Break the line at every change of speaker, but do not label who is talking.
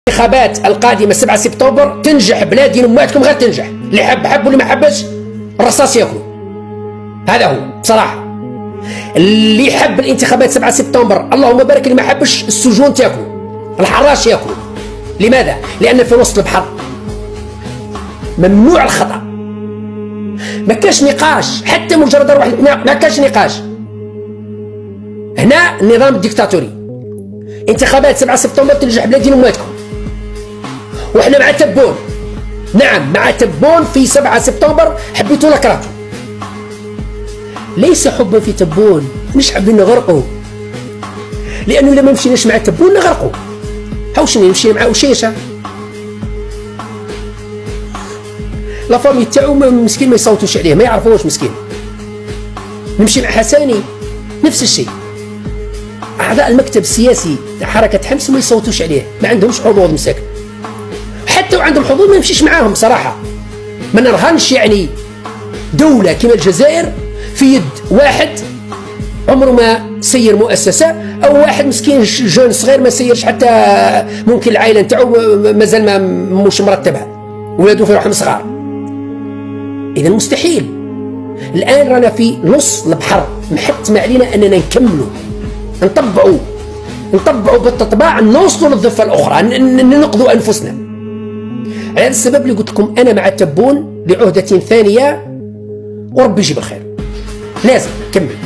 الانتخابات القادمة 7 سبتمبر تنجح بلادي اماتكم غير تنجح، اللي حب واللي ما حبش الرصاص ياكلوا. هذا هو بصراحة. اللي يحب الانتخابات 7 سبتمبر اللهم بارك، اللي ما حبش السجون تاكلوا، الحراش ياكلوا. لماذا؟ لأن في وسط البحر ممنوع الخطأ، ما كاش نقاش، حتى مجرد واحد ما كاش نقاش. هنا النظام الديكتاتوري. انتخابات 7 سبتمبر تنجح بلادي اماتكم، وحنا مع تبون. نعم مع تبون في 7 سبتمبر، حبيتوا ولا كرهتوا. ليس حبا في تبون، مش حابين نغرقوا، لانه اذا ما مشيناش مع تبون نغرقوا. هاوش نمشي مع وشيشه. لا فامي تاعو مسكين ما يصوتوش عليه، ما يعرفوش مسكين. نمشي مع حساني نفس الشيء. اعضاء المكتب السياسي تاع حركه حمص ما يصوتوش عليه، ما عندهمش حظوظ مساكن. حتى وعندهم حظوظ ما نمشيش معاهم صراحه. ما نرهنش يعني دوله كما الجزائر في يد واحد عمره ما سير مؤسسه، او واحد مسكين جون صغير ما سيرش حتى، ممكن العائله نتاعو مازال ما مش مرتبها، ولادو في روحهم صغار. اذا مستحيل. الان رانا في نص البحر، محتم علينا اننا نكملوا نطبعوا بالتطباع، نوصلوا للضفه الاخرى، ننقذوا انفسنا. على هذا السبب اللي قلت لكم انا مع تبون لعهده ثانيه، وربي يجيب الخير. لازم نكمل.